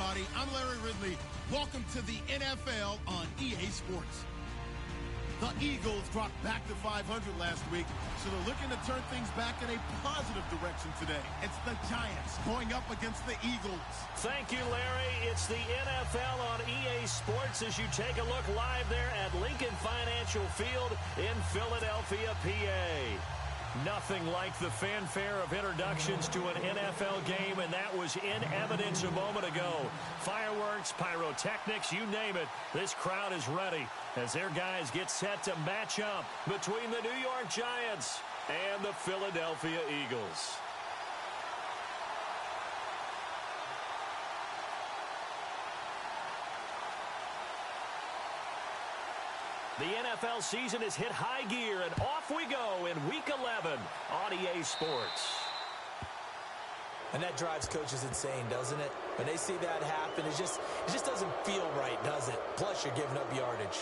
everybody. I'm Larry Ridley. Welcome to the NFL on EA Sports. The Eagles dropped back to 500 last week, so they're looking to turn things back in a positive direction today. It's the Giants going up against the Eagles. Thank you, Larry. It's the NFL on EA Sports as you take a look live there at Lincoln Financial Field in Philadelphia, PA. Nothing like the fanfare of introductions to an NFL game, and that was in evidence a moment ago. Fireworks, pyrotechnics, you name it. This crowd is ready as their guys get set to match up between the New York Giants and the Philadelphia Eagles. The NFL season has hit high gear, and off we go in Week 11 on EA Sports. And that drives coaches insane, doesn't it? When they see that happen, it just doesn't feel right, does it? Plus, you're giving up yardage.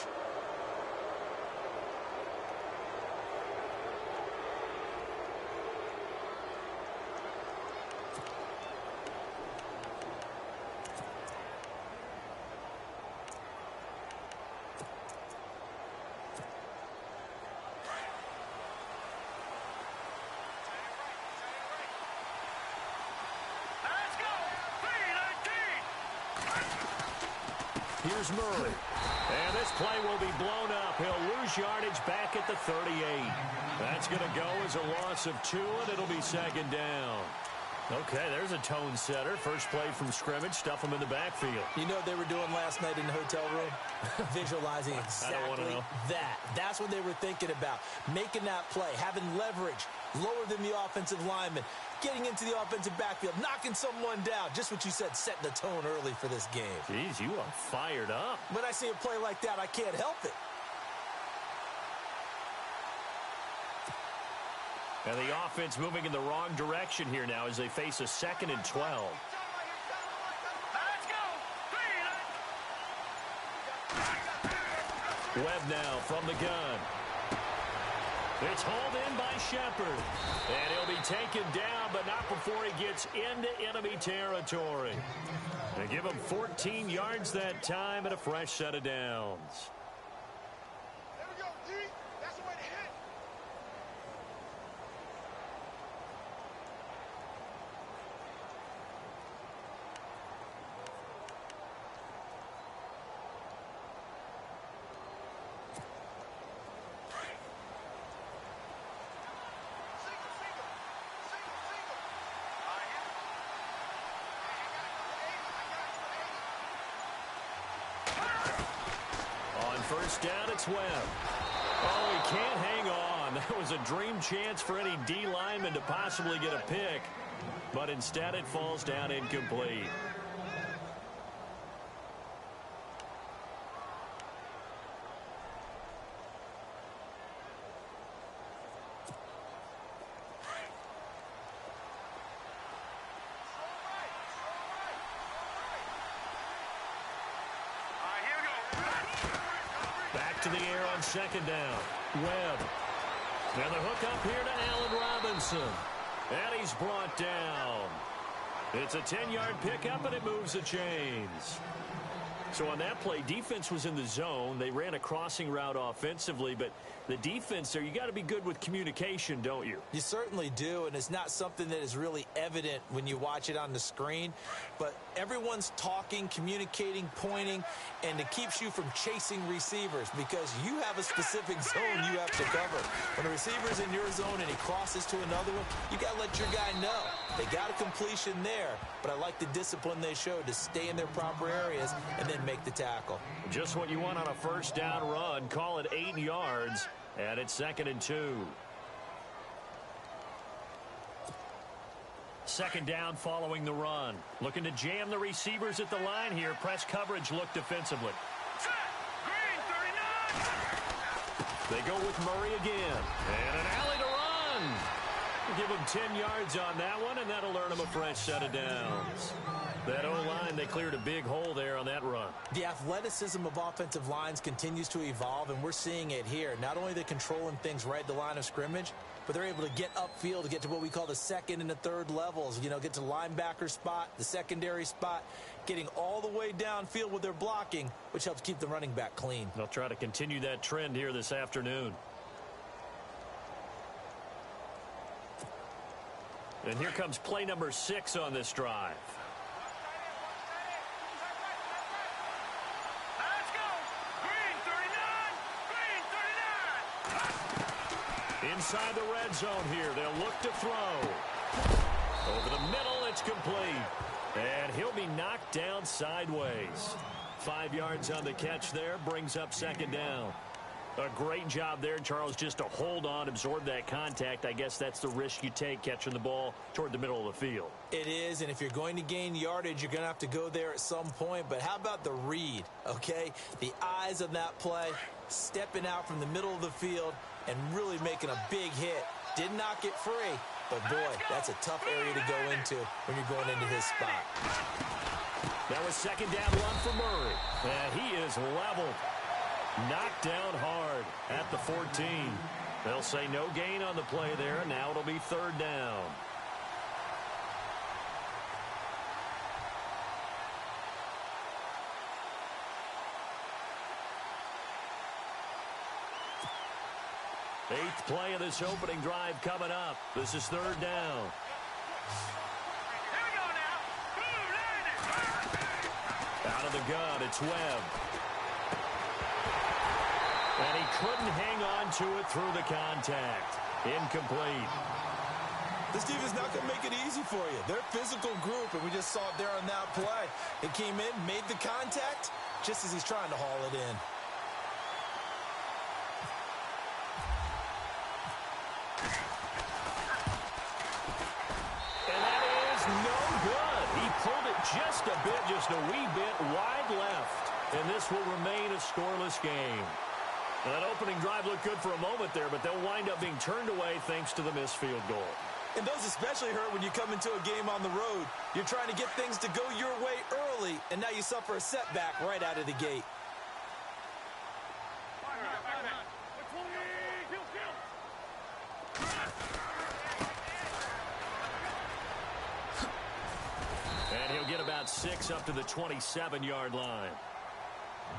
Here's Murray. And this play will be blown up. He'll lose yardage back at the 38. That's going to go as a loss of 2, and it'll be second down. Okay, there's a tone setter. First play from scrimmage. Stuff him in the backfield. You know what they were doing last night in the hotel room? Visualizing exactly that. That's what they were thinking about. Making that play, having leverage, lower than the offensive lineman, getting into the offensive backfield, knocking someone down. Just what you said, setting the tone early for this game. Jeez, you are fired up. When I see a play like that, I can't help it. And the offense moving in the wrong direction here now as they face a 2nd and 12. Webb now from the gun. It's hauled in by Shepard. And he'll be taken down, but not before he gets into enemy territory. They give him 14 yards that time and a fresh set of downs. There we go, D. That's the way to hit. First down, it's Webb. Oh, he can't hang on. That was a dream chance for any D lineman to possibly get a pick. But instead, it falls down incomplete. To the air on second down. Webb. And the hook up here to Allen Robinson. And he's brought down. It's a 10-yard pickup, and it moves the chains. So on that play, defense was in the zone. They ran a crossing route offensively, but the defense there, you got to be good with communication, don't you? You certainly do, and it's not something that is really evident when you watch it on the screen. But everyone's talking, communicating, pointing, and it keeps you from chasing receivers because you have a specific zone you have to cover. When a receiver's in your zone and he crosses to another one, you got to let your guy know. They got a completion there, but I like the discipline they showed to stay in their proper areas and then make the tackle. Just what you want on a first down run. Call it 8 yards, and it's 2nd and 2. Second down following the run. Looking to jam the receivers at the line here. Press coverage look defensively. They go with Murray again. And an alley to run. Give him 10 yards on that one, and that'll earn him a fresh set of downs. That O-line, they cleared a big hole there on that run. The athleticism of offensive lines continues to evolve, and we're seeing it here. Not only are they controlling things right at the line of scrimmage, but they're able to get upfield to get to what we call the second and the third levels. You know, get to the linebacker spot, the secondary spot, getting all the way downfield with their blocking, which helps keep the running back clean. They'll try to continue that trend here this afternoon. And here comes play number 6 on this drive. Let's go. Green 39. Inside the red zone here. They'll look to throw. Over the middle, it's complete. And he'll be knocked down sideways. 5 yards on the catch there. Brings up second down. A great job there, Charles, just to hold on, absorb that contact. I guess that's the risk you take catching the ball toward the middle of the field. It is, and if you're going to gain yardage, you're going to have to go there at some point. But how about the read, okay? The eyes of that play, stepping out from the middle of the field and really making a big hit. Didn't knock it free, but boy, that's a tough area to go into when you're going into his spot. That was second down run for Murray, and he is leveled. Knocked down hard at the 14. They'll say no gain on the play there. Now it'll be third down. Eighth play of this opening drive coming up. This is third down. Here we go now. Out of the gun, it's Webb. And he couldn't hang on to it through the contact. Incomplete. This defense is not going to make it easy for you. They're a physical group, and we just saw it there on that play. It came in, made the contact, just as he's trying to haul it in. And that is no good. He pulled it just a bit, just a wee bit wide left. And this will remain a scoreless game. That opening drive looked good for a moment there, but they'll wind up being turned away thanks to the missed field goal. And those especially hurt when you come into a game on the road. You're trying to get things to go your way early, and now you suffer a setback right out of the gate. And he'll get about 6 up to the 27-yard line.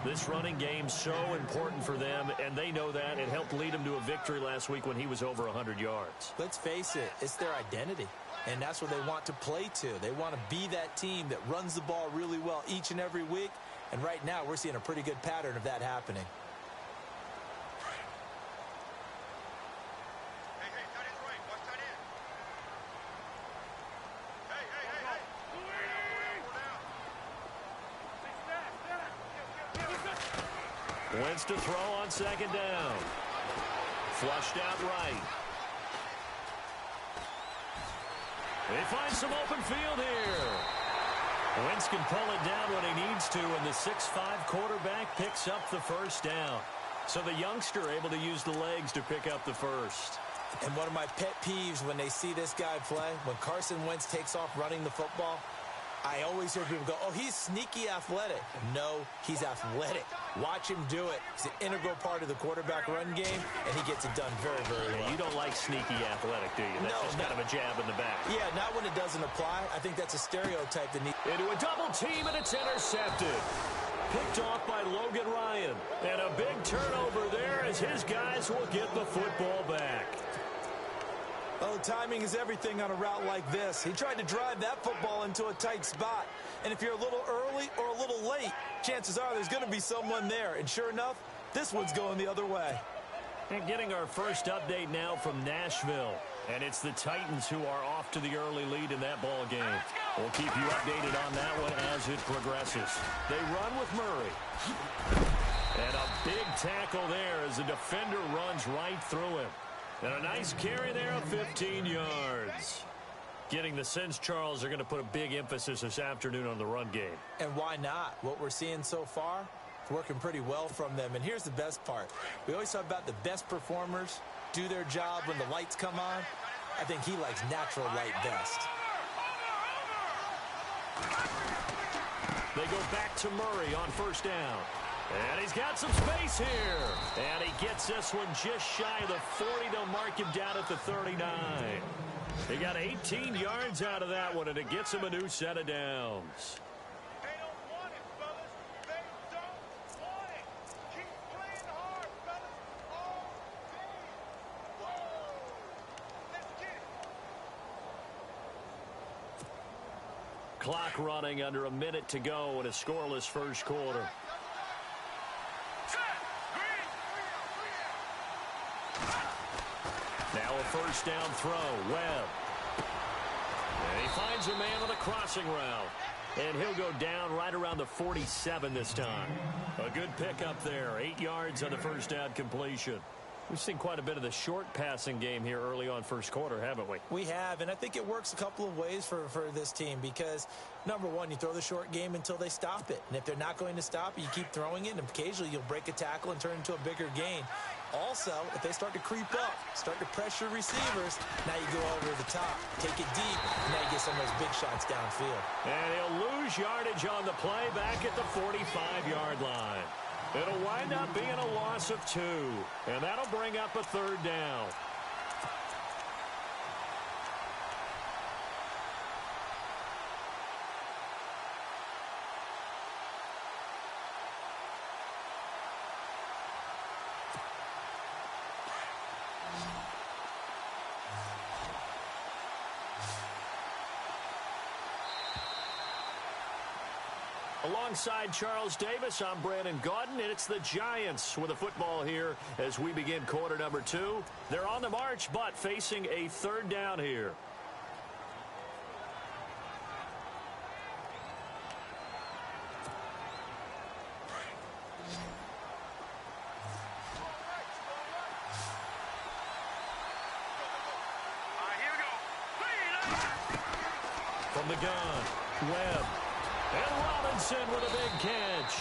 This running game so important for them, and they know that. It helped lead them to a victory last week when he was over 100 yards. Let's face it, it's their identity, and that's what they want to play to. They want to be that team that runs the ball really well each and every week, and right now we're seeing a pretty good pattern of that happening. Wentz to throw on second down. Flushed out right. They find some open field here. Wentz can pull it down when he needs to, and the 6'5" quarterback picks up the first down. So the youngster able to use the legs to pick up the first. And one of my pet peeves when they see this guy play, when Carson Wentz takes off running the football, I always hear people go, oh, he's sneaky athletic. No, he's athletic. Watch him do it. It's an integral part of the quarterback run game, and he gets it done very, very well. You don't like sneaky athletic, do you? That's just kind of a jab in the back. Yeah, not when it doesn't apply. I think that's a stereotype that needs... Into a double team, and it's intercepted. Picked off by Logan Ryan. And a big turnover there as his guys will get the football back. Oh, timing is everything on a route like this. He tried to drive that football into a tight spot. And if you're a little early or a little late, chances are there's going to be someone there. And sure enough, this one's going the other way. And getting our first update now from Nashville. And it's the Titans who are off to the early lead in that ball game. We'll keep you updated on that one as it progresses. They run with Murray. And a big tackle there as the defender runs right through him. And a nice carry there of 15 yards. Getting the sense, Charles, they're going to put a big emphasis this afternoon on the run game. And why not? What we're seeing so far, it's working pretty well from them. And here's the best part. We always talk about the best performers do their job when the lights come on. I think he likes natural light best. They go back to Murray on first down. And he's got some space here. And he gets this one just shy of the 40 to mark him down at the 39. He got 18 yards out of that one, and it gets him a new set of downs. They don't want it, fellas. They don't want it. Keep playing hard, fellas. All day. Whoa. Let's get it. Clock running, under a minute to go in a scoreless first quarter. Now a first down throw. Webb. And he finds a man on the crossing route. And he'll go down right around the 47 this time. A good pickup there. 8 yards on the first down completion. We've seen quite a bit of the short passing game here early on first quarter, haven't we? We have, and I think it works a couple of ways for this team because, number one, you throw the short game until they stop it. And if they're not going to stop it, you keep throwing it, and occasionally you'll break a tackle and turn it into a bigger gain. Also, if they start to creep up, start to pressure receivers, now you go over the top, take it deep, and now you get some of those big shots downfield. And he'll lose yardage on the play back at the 45-yard line. It'll wind up being a loss of 2, and that'll bring up a third down. Alongside Charles Davis, I'm Brandon Gaudin, and it's the Giants with the football here as we begin quarter number 2. They're on the march, but facing a third down here. From the gun, Webb. And Robinson with a big catch.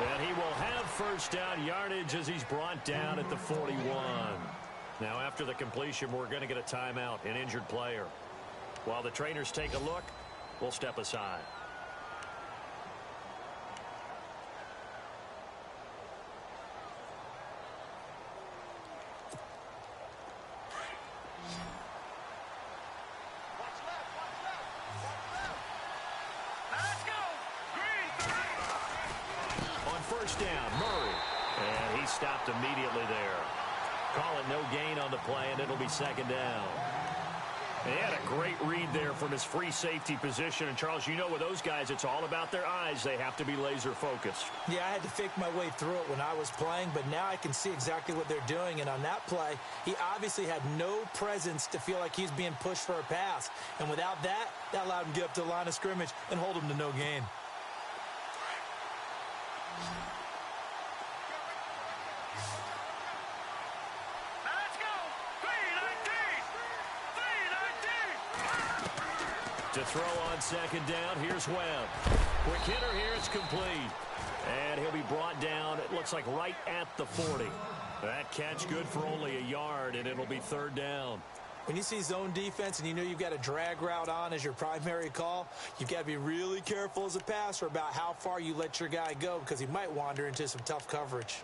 And he will have first down yardage as he's brought down at the 41. Now, after the completion, we're going to get a timeout, an injured player. While the trainers take a look, we'll step aside. Down, Murray. And he stopped immediately there. Call it no gain on the play, and it'll be second down. He had a great read there from his free safety position. And, Charles, you know with those guys, it's all about their eyes. They have to be laser-focused. Yeah, I had to fake my way through it when I was playing, but now I can see exactly what they're doing. And on that play, he obviously had no presence to feel like he's being pushed for a pass. And without that, that allowed him to get up to the line of scrimmage and hold him to no gain. To throw on second down, here's Webb. Quick hitter here, it's complete. And he'll be brought down, it looks like right at the 40. That catch good for only a yard, and it'll be third down. When you see zone defense and you know you've got a drag route on as your primary call, you've got to be really careful as a passer about how far you let your guy go because he might wander into some tough coverage.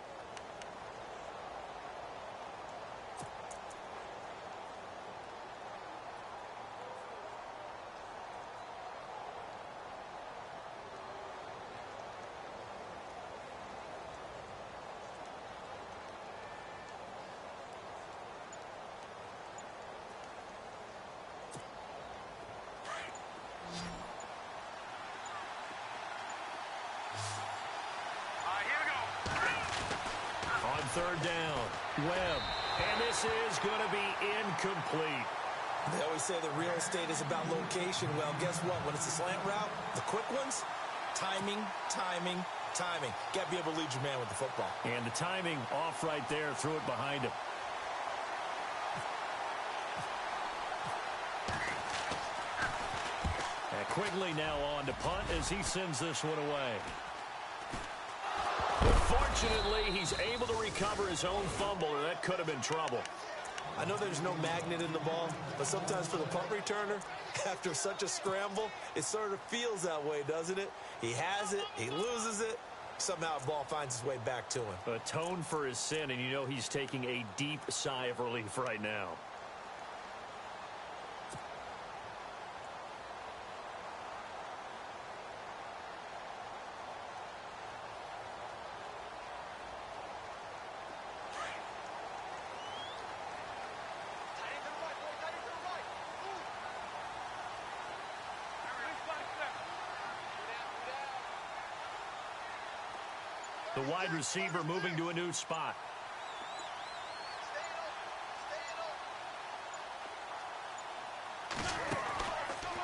Third down, Webb, and this is going to be incomplete. They always say that real estate is about location. Well, guess what? When it's a slant route, the quick ones, timing, timing, timing. Got to be able to lead your man with the football. And the timing off right there, threw it behind him. And Quigley now on to punt as he sends this one away. Fortunately, he's able to recover his own fumble, or that could have been trouble. I know there's no magnet in the ball, but sometimes for the punt returner, after such a scramble, it sort of feels that way, doesn't it? He has it, he loses it, somehow the ball finds its way back to him. Atone for his sin, and you know he's taking a deep sigh of relief right now. The wide receiver moving to a new spot.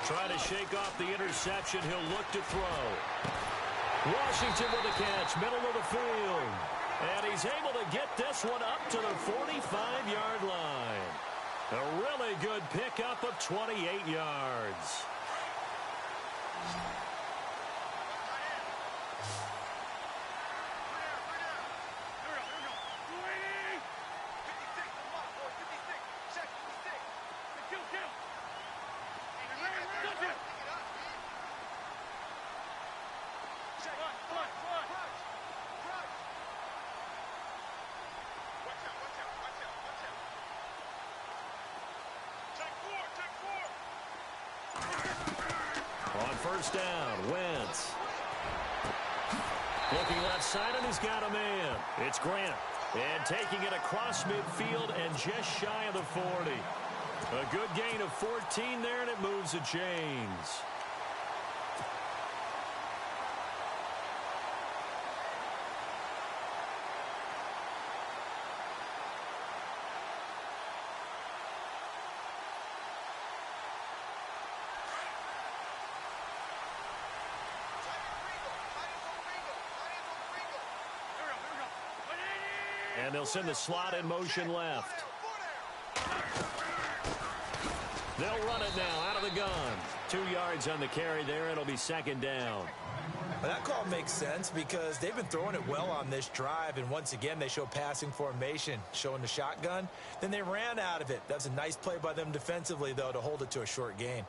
Try to shake off the interception. He'll look to throw. Washington with the catch, middle of the field. And he's able to get this one up to the 45-yard line. A really good pickup of 28 yards. On first down, Wentz. Looking left side, and he's got a man. It's Grant. And taking it across midfield and just shy of the 40. A good gain of 14 there, and it moves the chains. And they'll send the slot in motion left. They'll run it now out of the gun. 2 yards on the carry there. It'll be second down. Well, that call makes sense because they've been throwing it well on this drive, and once again they show passing formation, showing the shotgun. Then they ran out of it. That's a nice play by them defensively, though, to hold it to a short gain.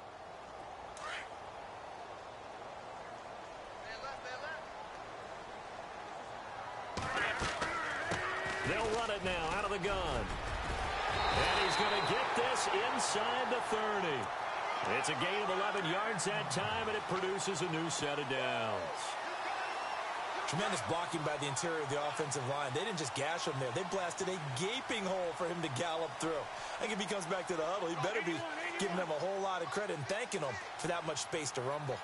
They'll run it now out of the gun. And he's going to get this inside the 30. It's a gain of 11 yards that time, and it produces a new set of downs. Tremendous blocking by the interior of the offensive line. They didn't just gash him there. They blasted a gaping hole for him to gallop through. I think if he comes back to the huddle, he better be giving them a whole lot of credit and thanking them for that much space to rumble.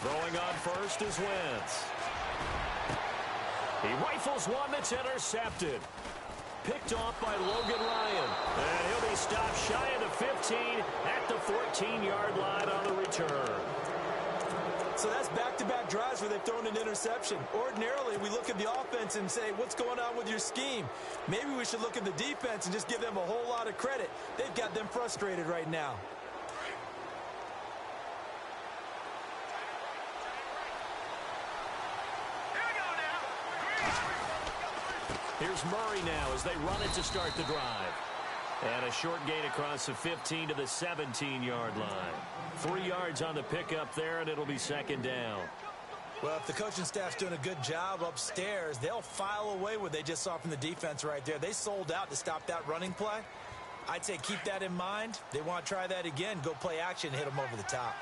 Throwing on first is Wentz. He rifles one that's intercepted. Picked off by Logan Ryan. And he'll be stopped shy of the 15 at the 14-yard line on the return. So that's back-to-back drives where they've thrown an interception. Ordinarily, we look at the offense and say, what's going on with your scheme? Maybe we should look at the defense and just give them a whole lot of credit. They've got them frustrated right now. Here's Murray now as they run it to start the drive. And a short gain across the 15 to the 17-yard line. 3 yards on the pickup there, and it'll be second down. Well, if the coaching staff's doing a good job upstairs, they'll file away what they just saw from the defense right there. They sold out to stop that running play. I'd say keep that in mind. They want to try that again. Go play action and hit them over the top.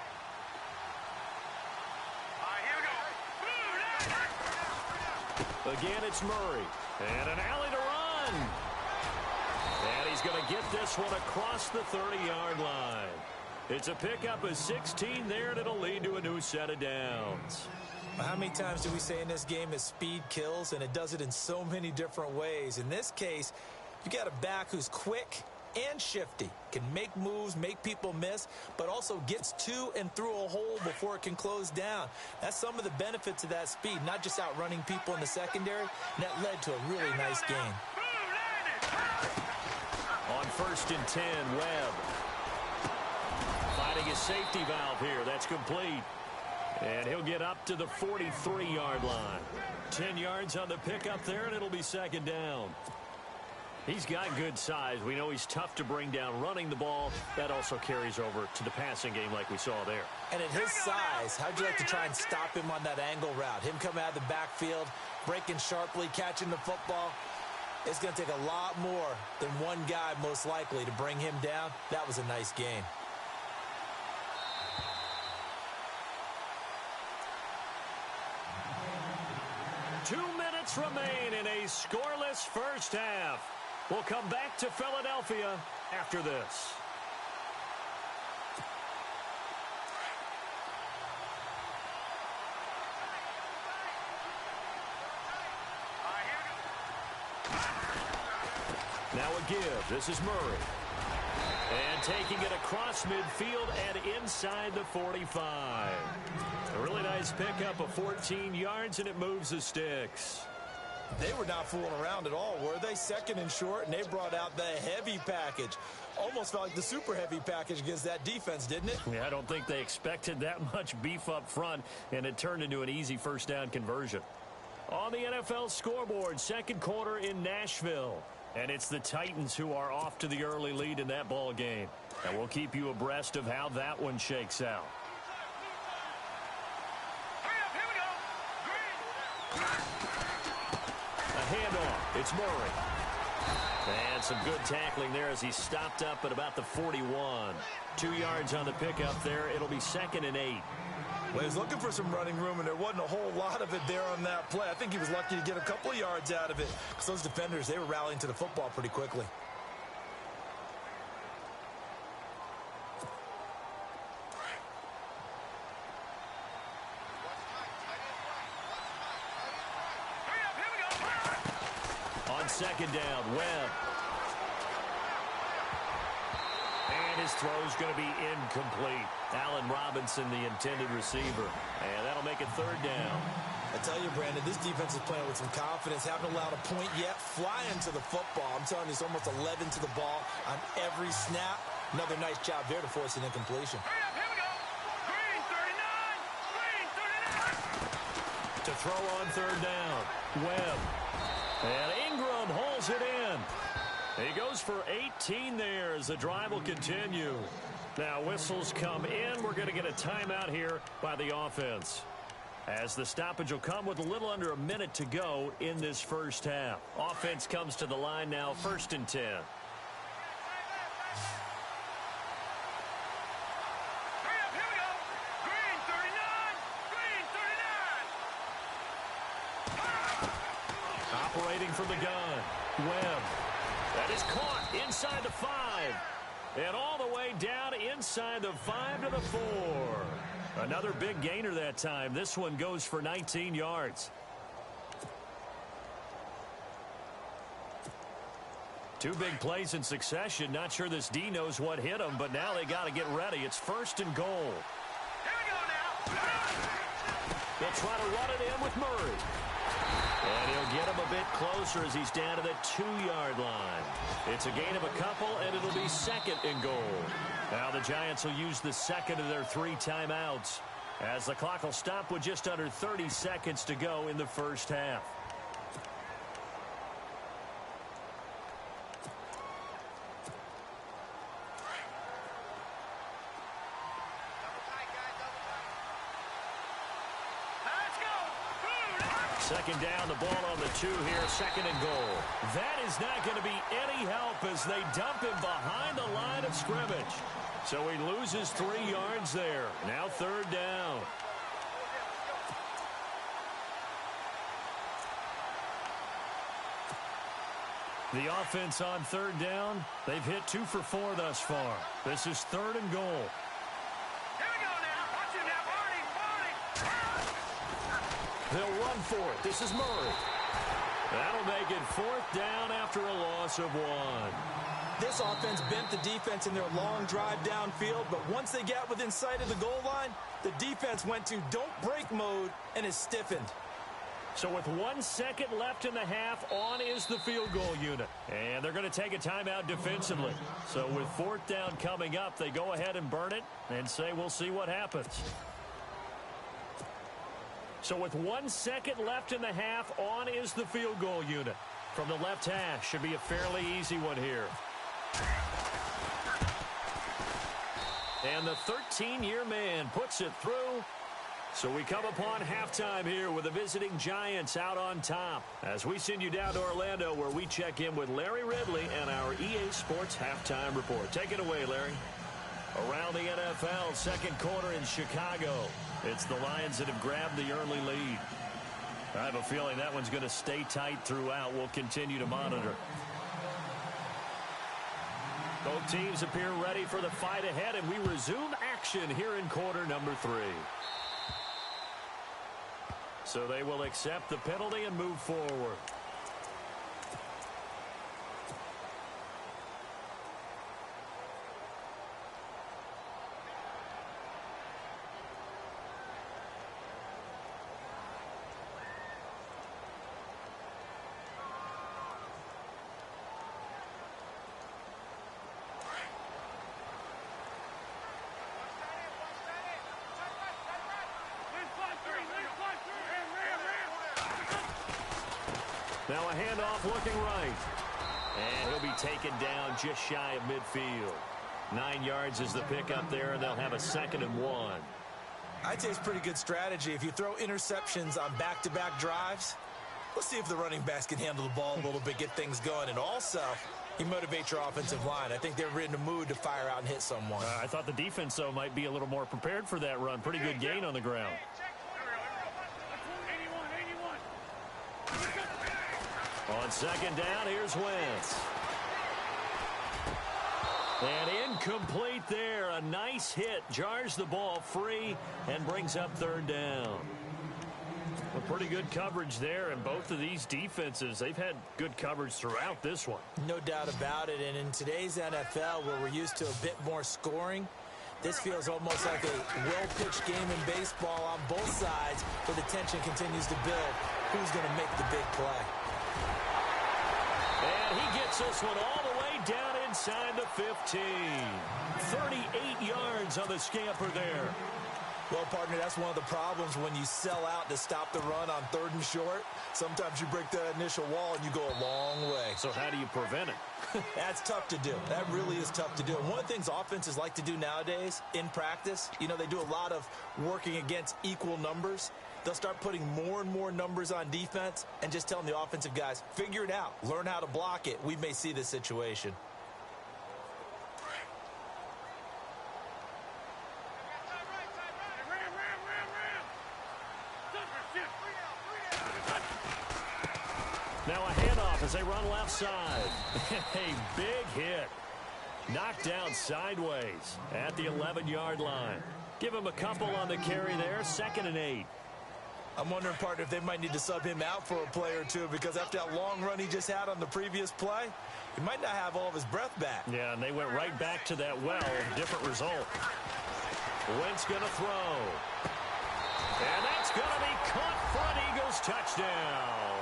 Again, it's Murray. And an alley to run. And he's going to get this one across the 30-yard line. It's a pickup of 16 there, and it'll lead to a new set of downs. How many times do we say in this game that speed kills, and it does it in so many different ways? In this case, you got a back who's quick and shifty, can make moves, make people miss, but also gets to and through a hole before it can close down. That's some of the benefits of that speed, not just outrunning people in the secondary, and that led to a really nice gain. On first and 10, Webb. Finding his safety valve here. That's complete. And he'll get up to the 43-yard line. 10 yards on the pickup there, and it'll be second down. He's got good size. We know he's tough to bring down running the ball. That also carries over to the passing game like we saw there. And at his size, how'd you like to try and stop him on that angle route? Him coming out of the backfield, breaking sharply, catching the football. It's going to take a lot more than one guy, most likely, to bring him down. That was a nice game. Two minutes remain in a scoreless first half. We'll come back to Philadelphia after this. Now a give. This is Murray. And taking it across midfield and inside the 45. A really nice pickup of 14 yards, and it moves the sticks. They were not fooling around at all, were they? Second and short, and they brought out the heavy package. Almost felt like the super heavy package against that defense, didn't it? Yeah, I don't think they expected that much beef up front, and it turned into an easy first down conversion. On the NFL scoreboard, second quarter in Nashville. And it's the Titans who are off to the early lead in that ball game. And we'll keep you abreast of how that one shakes out. A handoff. It's Murray. And some good tackling there as he stopped up at about the 41. 2 yards on the pickup there. It'll be 2nd and 8. Well, he was looking for some running room, and there wasn't a whole lot of it there on that play. I think he was lucky to get a couple of yards out of it because those defenders, they were rallying to the football pretty quickly. On second down, Webb. And his throw's going to be incomplete. Allen Robinson, the intended receiver. And that'll make it third down. I tell you, Brandon, this defense is playing with some confidence. Haven't allowed a point yet. Flying to the football. I'm telling you, it's almost 11 to the ball on every snap. Another nice job there to force an incompletion. Here we go. Green 39. To throw on third down, Webb. And Ingram holds it in. He goes for 18 there as the drive will continue. Now whistles come in. We're going to get a timeout here by the offense, as the stoppage will come with a little under a minute to go in this first half. Offense comes to the line now, 1st and 10. Here we go. Green 39. Green 39. Operating from the gun, Webb. That is caught inside the 5. And all the way down inside the 5 to the 4. Another big gainer that time. This one goes for 19 yards. Two big plays in succession. Not sure this D knows what hit him, but now they got to get ready. It's 1st and goal. Here we go now. They'll try to run it in with Murray. And he'll get him a bit closer as he's down to the 2-yard line. It's a gain of a couple, and it'll be 2nd and goal. Now the Giants will use the second of their 3 timeouts, as the clock will stop with just under 30 seconds to go in the first half. Second down, the ball on the 2 here, 2nd and goal. That is not going to be any help as they dump him behind the line of scrimmage. So he loses 3 yards there. Now 3rd down. The offense on 3rd down, they've hit 2 for 4 thus far. This is 3rd and goal. Here we go now. Watch him now. Barney. They'll run for it. This is Murray. That'll make it 4th down after a loss of 1. This offense bent the defense in their long drive downfield, but once they got within sight of the goal line, the defense went to don't break mode and is stiffened. So with 1 second left in the half, on is the field goal unit. And they're going to take a timeout defensively. So with 4th down coming up, they go ahead and burn it and say we'll see what happens. So with 1 second left in the half, on is the field goal unit. From the left hash, should be a fairly easy one here. And the 13-year man puts it through. So we come upon halftime here with the visiting Giants out on top. As we send you down to Orlando, where we check in with Larry Ridley and our EA Sports Halftime Report. Take it away, Larry. Around the NFL, second quarter in Chicago. It's the Lions that have grabbed the early lead. I have a feeling that one's going to stay tight throughout. We'll continue to monitor. Both teams appear ready for the fight ahead, and we resume action here in quarter number 3. So they will accept the penalty and move forward. Now a handoff looking right. And he'll be taken down just shy of midfield. 9 yards is the pickup there, and they'll have a 2nd and 1. I'd say it's pretty good strategy. If you throw interceptions on back-to-back drives, let's see if the running backs can handle the ball a little bit, get things going. And also, you motivate your offensive line. I think they're in the mood to fire out and hit someone. I thought the defense, though, might be a little more prepared for that run. Pretty good gain on the ground. On 2nd down, here's Wentz. And incomplete there. A nice hit. Jars the ball free and brings up 3rd down. A pretty good coverage there, and both of these defenses, they've had good coverage throughout this one. No doubt about it. And in today's NFL, where we're used to a bit more scoring, this feels almost like a well-pitched game in baseball on both sides, where the tension continues to build. Who's going to make the big play? And he gets this one all the way down inside the 15. 38 yards on the scamper there. Well, partner, that's one of the problems when you sell out to stop the run on 3rd and short. Sometimes you break the initial wall and you go a long way. So how do you prevent it? That's tough to do. That really is tough to do. And one of the things offenses like to do nowadays in practice, you know, they do a lot of working against equal numbers. They'll start putting more and more numbers on defense and just telling the offensive guys, figure it out. Learn how to block it. We may see this situation. Now a handoff as they run left side. A big hit. Knocked down sideways at the 11-yard line. Give him a couple on the carry there. 2nd and 8. I'm wondering, partner, if they might need to sub him out for a play or two, because after that long run he just had on the previous play, he might not have all of his breath back. Yeah, and they went right back to that well. Different result. Wentz going to throw. And that's going to be caught for an Eagles touchdown.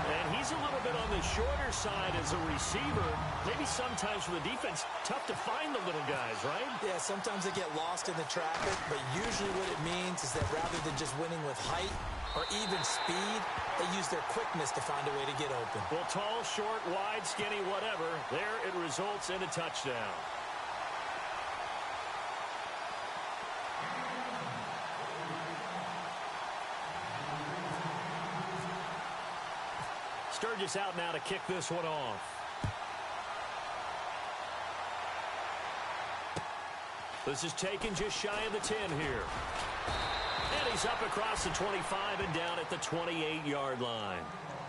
And he's a little bit on the shorter side as a receiver. Maybe sometimes for the defense, tough to find the little guys, right? Yeah, sometimes they get lost in the traffic, but usually what it means is that rather than just winning with height or even speed, they use their quickness to find a way to get open. Well, tall, short, wide, skinny, whatever, there it results in a touchdown. Sturgis out now to kick this one off. This is taken just shy of the 10 here. And he's up across the 25 and down at the 28-yard line.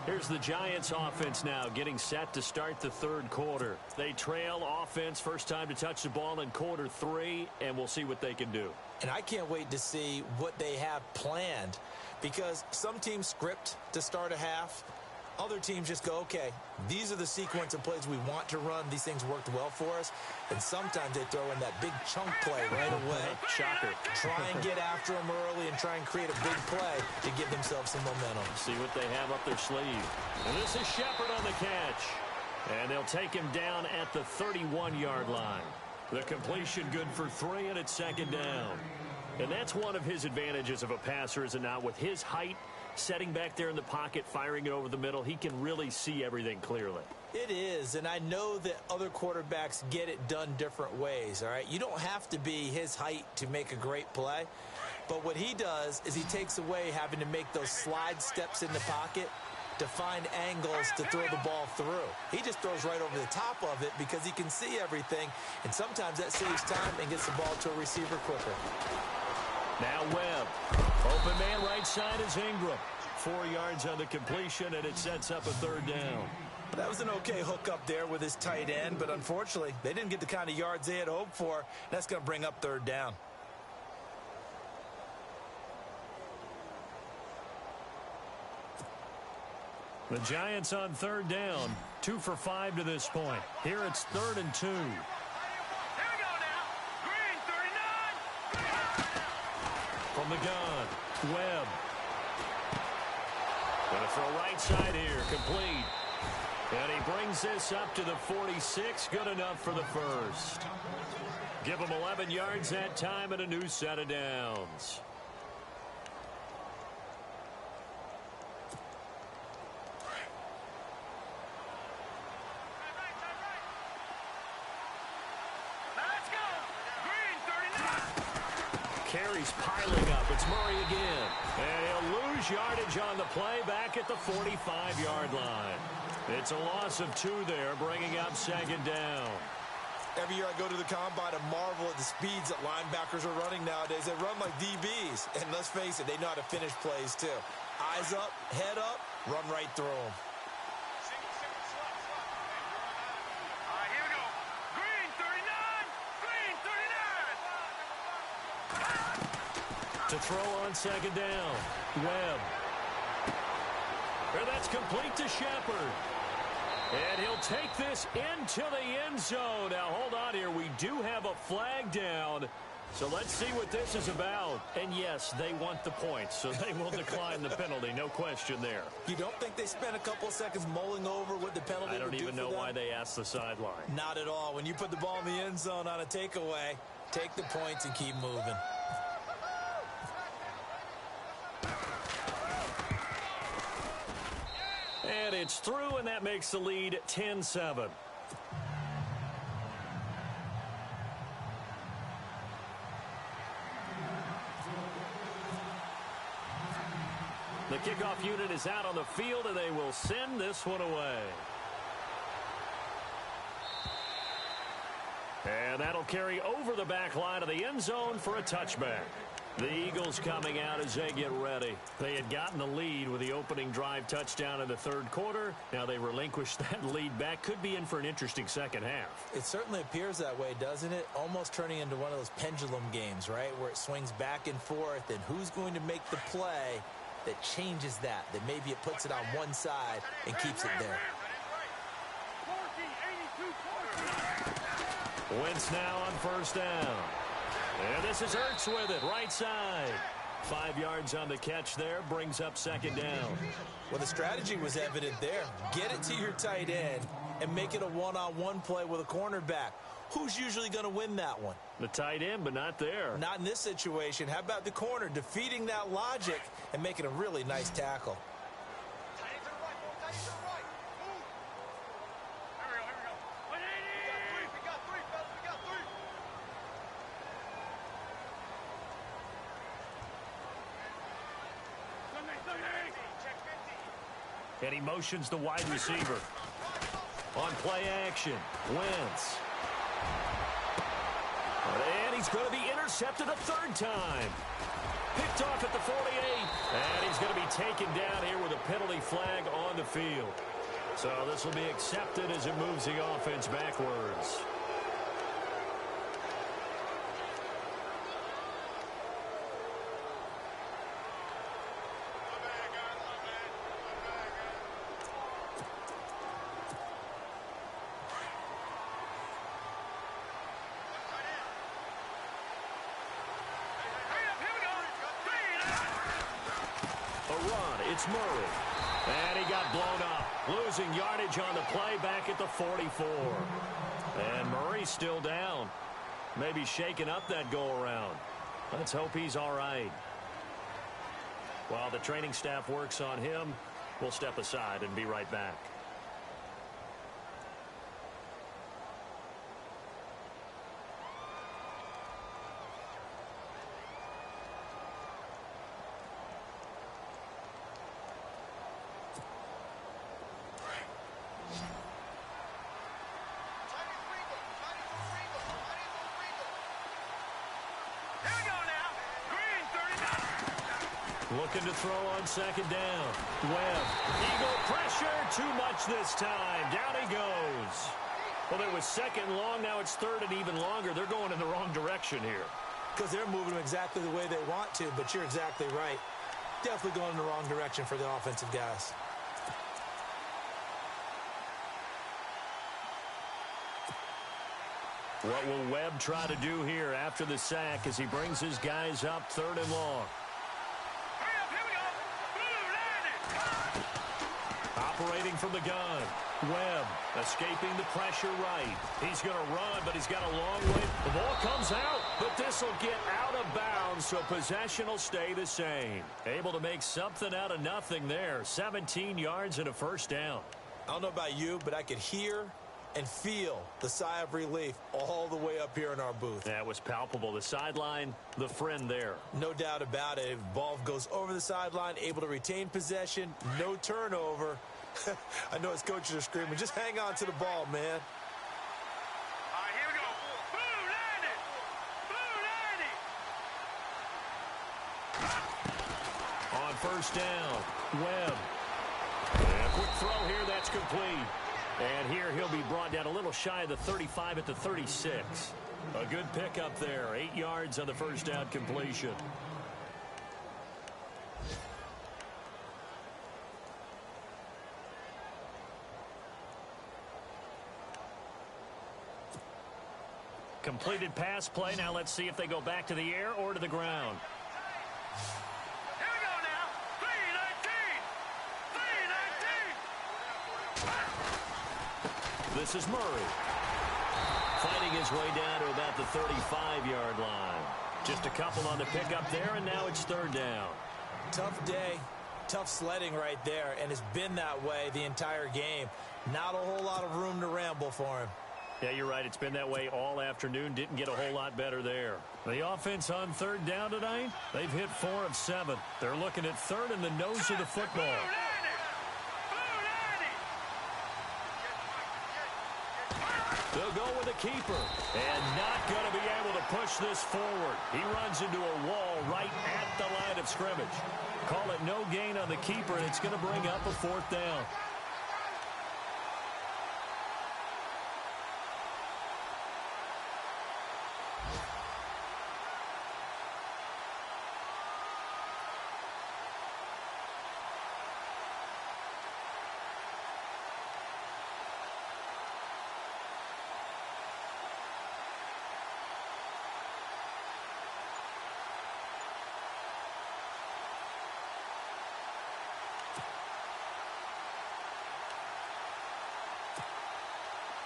Here's the Giants offense now getting set to start the 3rd quarter. They trail offense, first time to touch the ball in quarter 3, and we'll see what they can do. And I can't wait to see what they have planned, because some teams script to start a half. Other teams just go, okay, these are the sequence of plays we want to run. These things worked well for us. And sometimes they throw in that big chunk play right away. Shocker. Try and get after them early and try and create a big play to give themselves some momentum. See what they have up their sleeve. And this is Shepard on the catch. And they'll take him down at the 31-yard line. The completion good for 3, and it's 2nd down. And that's one of his advantages of a passer, is it not? With his height, setting back there in the pocket, firing it over the middle, he can really see everything clearly. It is, and I know that other quarterbacks get it done different ways, all right? You don't have to be his height to make a great play, but what he does is he takes away having to make those slide steps in the pocket to find angles to throw the ball through. He just throws right over the top of it because he can see everything, and sometimes that saves time and gets the ball to a receiver quicker. Now Webb. Open man right side is Ingram. 4 yards on the completion, and it sets up a 3rd down. That was an okay hook up there with his tight end, but unfortunately, they didn't get the kind of yards they had hoped for. That's going to bring up 3rd down. The Giants on 3rd down. 2 for 5 to this point. Here it's 3rd and 2. Here we go now. Green, 39. From the gun, Webb. Going to throw right side here, complete. And he brings this up to the 46, good enough for the first. Give him 11 yards that time and a new set of downs. Let's go. Green, 39. Carries piling up. It's Murray again. And he'll lose yardage on the play back at the 45-yard line. It's a loss of 2 there, bringing up 2nd down. Every year I go to the combine and marvel at the speeds that linebackers are running nowadays. They run like DBs. And let's face it, they know how to finish plays too. Eyes up, head up, run right through them. All right, here we go. Green, 39. Green, 39. To throw on 2nd down, Webb. And that's complete to Shepard. And he'll take this into the end zone. Now, hold on here. We do have a flag down. So let's see what this is about. And, yes, they want the points, so they will decline the penalty. No question there. You don't think they spent a couple of seconds mulling over what the penalty I don't would do even for know them? why they asked the sideline. Not at all. When you put the ball in the end zone on a takeaway, take the points and keep moving. And it's through, and that makes the lead 10-7. The kickoff unit is out on the field, and they will send this one away. And that'll carry over the back line of the end zone for a touchback. The Eagles coming out as they get ready. They had gotten the lead with the opening drive touchdown in the 3rd quarter. Now they relinquished that lead back. Could be in for an interesting second half. It certainly appears that way, doesn't it? Almost turning into one of those pendulum games, right? Where it swings back and forth, and who's going to make the play that changes that maybe it puts it on one side and keeps it there. Wentz now on 1st down. And this is Ertz with it, right side. 5 yards on the catch there, brings up 2nd down. Well, the strategy was evident there. Get it to your tight end and make it a one-on-one play with a cornerback. Who's usually going to win that one? The tight end, but not there. Not in this situation. How about the corner defeating that logic and making a really nice tackle? Tight end to the right, ball. Tight end to the right. Move. Here we go. 180. We got 3, fellas. We got 3. And he motions the wide receiver. On play action, Wentz. And he's going to be intercepted a 3rd time. Picked off at the 48. And he's going to be taken down here with a penalty flag on the field. So this will be accepted as it moves the offense backwards. It's Murray. And he got blown up. Losing yardage on the play back at the 44. And Murray's still down. Maybe shaking up that go-around. Let's hope he's all right. While the training staff works on him, we'll step aside and be right back. Looking to throw on second down. Webb. Eagle pressure. Too much this time. Down he goes. Well, it was second and long. Now it's third and even longer. They're going in the wrong direction here. Because they're moving them exactly the way they want to, but you're exactly right. Definitely going in the wrong direction for the offensive guys. What will Webb try to do here after the sack as he brings his guys up third and long? Operating from the gun. Webb escaping the pressure right. He's going to run, but he's got a long way. The ball comes out, but this will get out of bounds, so possession will stay the same. Able to make something out of nothing there. 17 yards and a first down. I don't know about you, but I could hear and feel the sigh of relief all the way up here in our booth. That was palpable. The sideline, the friend there. No doubt about it. Ball goes over the sideline, able to retain possession, no turnover. I know his coaches are screaming, just hang on to the ball, man. All right, here we go. Boom, landed. Boom, landed. On first down, Webb. And a quick throw here, that's complete. And here he'll be brought down a little shy of the 35 at the 36. A good pickup there. 8 yards on the first down completion. Completed pass play. Now let's see if they go back to the air or to the ground. Here we go now. 3-19. 3-19. This is Murray. Fighting his way down to about the 35-yard line. Just a couple on the pickup there, and now it's third down. Tough day, tough sledding right there, and it's been that way the entire game. Not a whole lot of room to ramble for him. Yeah, you're right. It's been that way all afternoon. Didn't get a whole lot better there. The offense on third down tonight, they've hit 4 of 7. They're looking at third in the nose of the football. They'll go with a keeper. And not going to be able to push this forward. He runs into a wall right at the line of scrimmage. Call it no gain on the keeper, and it's going to bring up a fourth down.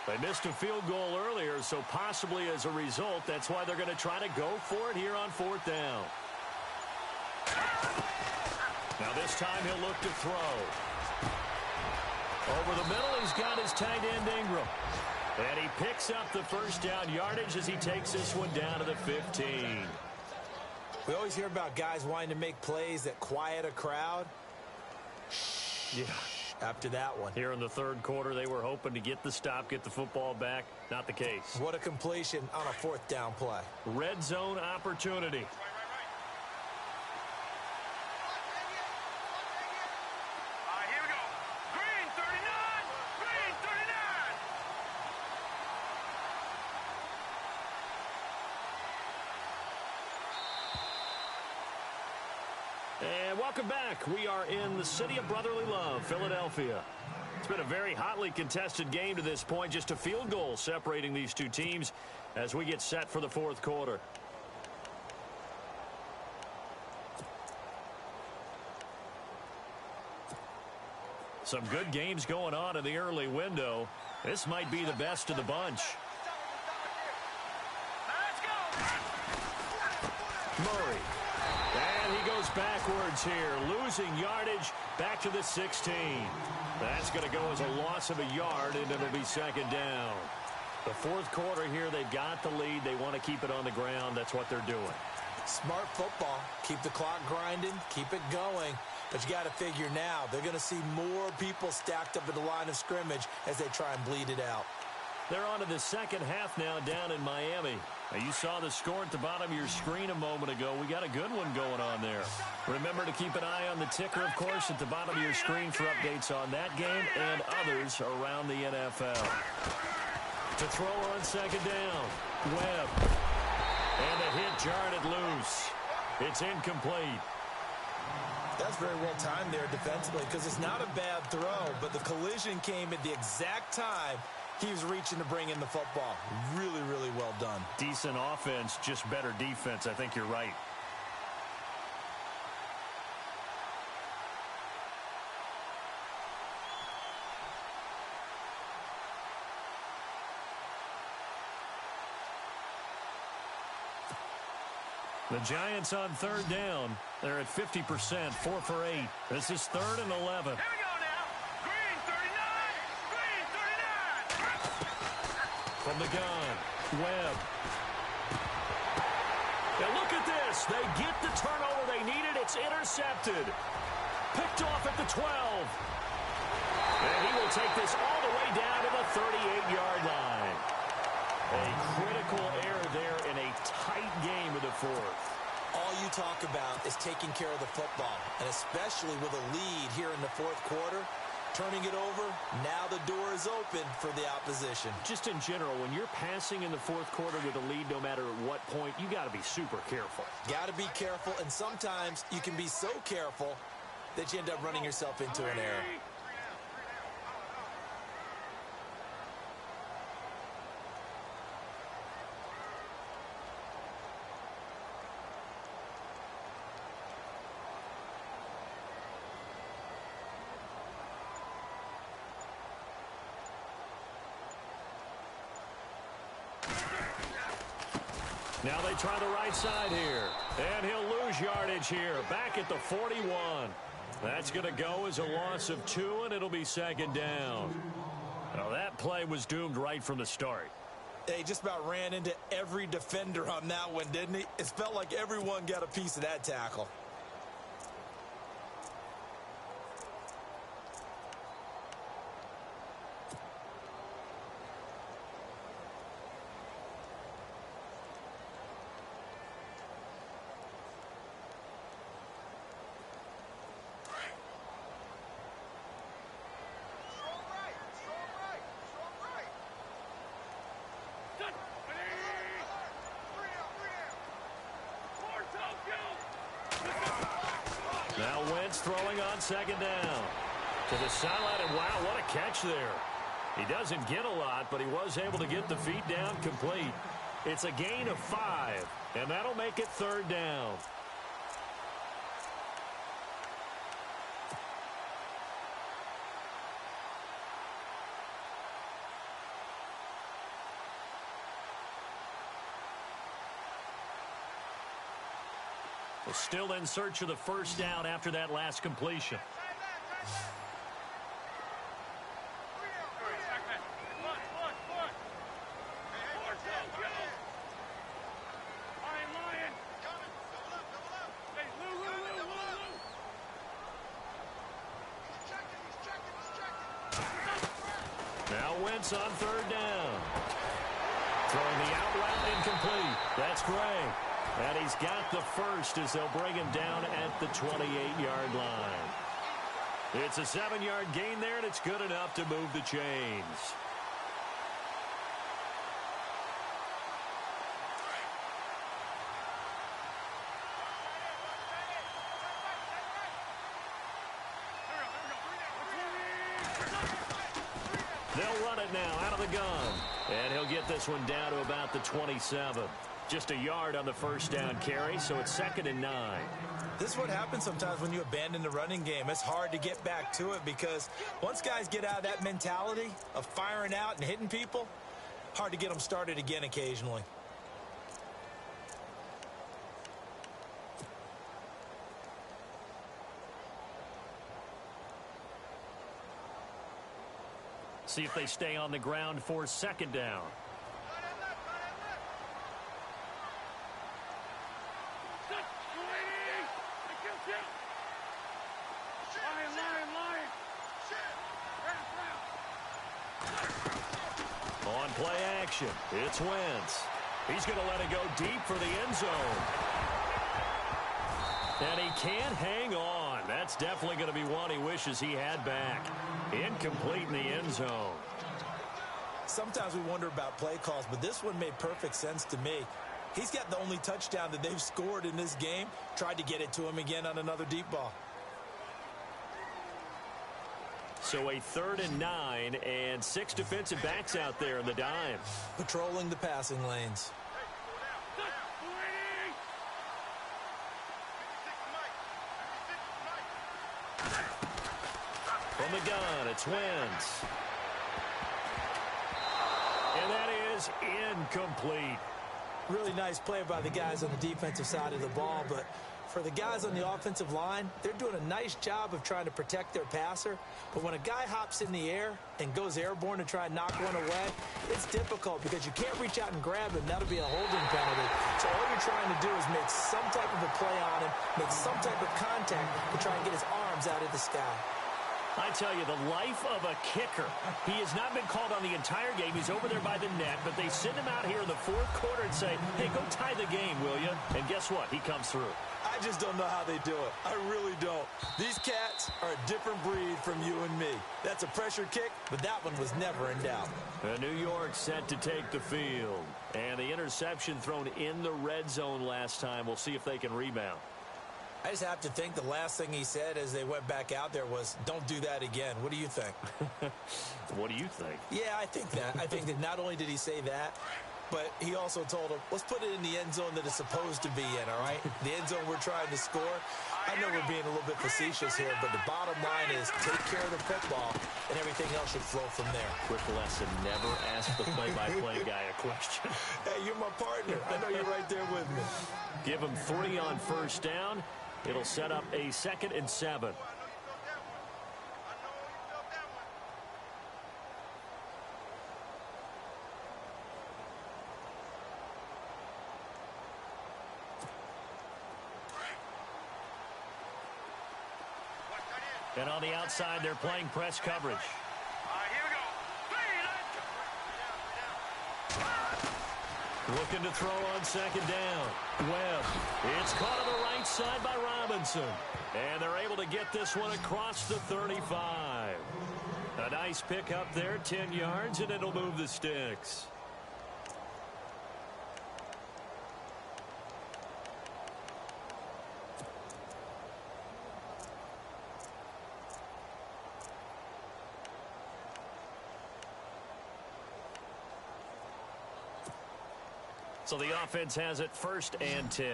They missed a field goal earlier, so possibly as a result, that's why they're going to try to go for it here on fourth down. Now this time he'll look to throw. Over the middle, he's got his tight end Ingram. And he picks up the first down yardage as he takes this one down to the 15. We always hear about guys wanting to make plays that quiet a crowd. Yeah. After that one. Here in the third quarter, they were hoping to get the stop, get the football back. Not the case. What a completion on a fourth down play. Red zone opportunity. Right. All right, here we go. Green 39. Green 39. And welcome back. We are in the city of brotherly love, Philadelphia. It's been a very hotly contested game to this point. Just a field goal separating these two teams as we get set for the fourth quarter. Some good games going on in the early window. This might be the best of the bunch. Let's go. Murray. backwards here, losing yardage back to the 16. That's going to go as a loss of a yard, and it'll be second down. The fourth quarter here, they've got the lead. They want to keep it on the ground. That's what they're doing. Smart football. Keep the clock grinding. Keep it going. But you got to figure now, they're going to see more people stacked up at the line of scrimmage as they try and bleed it out. They're on to the second half now down in Miami. Now, you saw the score at the bottom of your screen a moment ago. We got a good one going on there. Remember to keep an eye on the ticker, of course, at the bottom of your screen for updates on that game and others around the NFL. To throw on second down, Webb. And the hit jarred it loose. It's incomplete. That's very well timed there defensively because it's not a bad throw, but the collision came at the exact time he was reaching to bring in the football. Really, really well done. Decent offense, just better defense. I think you're right. The Giants on third down. They're at 50%, 4 for 8. This is 3rd and 11. Here we go now. Green 39. Green 39. From the gun, Webb. Now look at this. They get the turnover they needed. It's intercepted. Picked off at the 12. And he will take this all the way down to the 38-yard line. A critical error there in a tight game of the fourth. All you talk about is taking care of the football, and especially with a lead here in the fourth quarter, turning it over, now the door is open for the opposition. Just in general, when you're passing in the fourth quarter with a lead, no matter at what point, you got to be super careful. Got to be careful, and sometimes you can be so careful that you end up running yourself into an error. Now they try the right side here. And he'll lose yardage here. Back at the 41. That's going to go as a loss of 2, and it'll be second down. Now that play was doomed right from the start. He just about ran into every defender on that one, didn't he? It felt like everyone got a piece of that tackle. Now Wentz throwing on second down. To the sideline, and wow, what a catch there. He doesn't get a lot, but he was able to get the feet down complete. It's a gain of 5, and that'll make it third down. Well, still in search of the first down after that last completion. Now Wentz on third down. Throwing the out route incomplete. That's Gray. And he's got the first as they'll bring him down at the 28-yard line. It's a 7-yard gain there, and it's good enough to move the chains. They'll run it now out of the gun. And he'll get this one down to about the 27. Just a yard on the first down carry, so it's 2nd and 9. This is what happens sometimes when you abandon the running game. It's hard to get back to it because once guys get out of that mentality of firing out and hitting people, hard to get them started again occasionally. See if they stay on the ground for second down. On play action, it's Wentz. He's going to let it go deep for the end zone. And he can't hang on. That's definitely going to be one he wishes he had back. Incomplete in the end zone. Sometimes we wonder about play calls, but this one made perfect sense to me. He's got the only touchdown that they've scored in this game. Tried to get it to him again on another deep ball. So a 3rd and 9 and 6 defensive backs out there in the dime. Patrolling the passing lanes. From the gun, it's Wentz. And that is incomplete. Really nice play by the guys on the defensive side of the ball, but for the guys on the offensive line, they're doing a nice job of trying to protect their passer. But when a guy hops in the air and goes airborne to try and knock one away, it's difficult because you can't reach out and grab him. That'll be a holding penalty. So all you're trying to do is make some type of a play on him, make some type of contact to try and get his arms out of the sky. I tell you, the life of a kicker. He has not been called on the entire game. He's over there by the net, but they send him out here in the 4th quarter and say, hey, go tie the game, will you? And guess what? He comes through. I just don't know how they do it. I really don't. These cats are a different breed from you and me. That's a pressure kick, but that one was never in doubt. New York set to take the field. And the interception thrown in the red zone last time. We'll see if they can rebound. I just have to think the last thing he said as they went back out there was, don't do that again. What do you think? What do you think? Yeah, I think that. I think that not only did he say that, but he also told him, let's put it in the end zone that it's supposed to be in, all right? The end zone we're trying to score. I know we're being a little bit facetious here, but the bottom line is take care of the football, and everything else should flow from there. Quick lesson, never ask the play-by-play guy a question. Hey, you're my partner. I know you're right there with me. Give him 3 on first down. It'll set up a 2nd and 7. And on the outside, they're playing press coverage. Here we go. Looking to throw on 2nd down. Webb. It's caught on the right side by Robinson. And they're able to get this one across the 35. A nice pick up there, 10 yards, and it'll move the sticks. So the offense has it 1st and 10.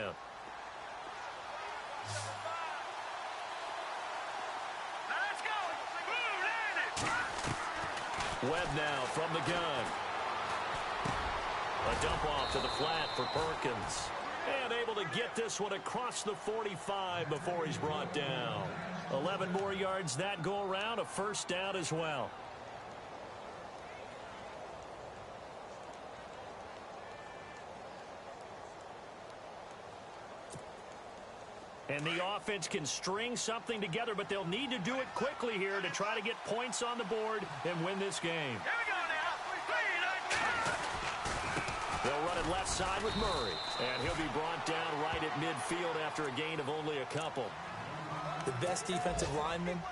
Let's go. Webb now from the gun. A dump off to the flat for Perkins. And able to get this one across the 45 before he's brought down. 11 more yards that go around, a 1st down as well. And the offense can string something together, but they'll need to do it quickly here to try to get points on the board and win this game. Here we go now. They'll run it left side with Murray. And he'll be brought down right at midfield after a gain of only a couple. The best defensive linemen,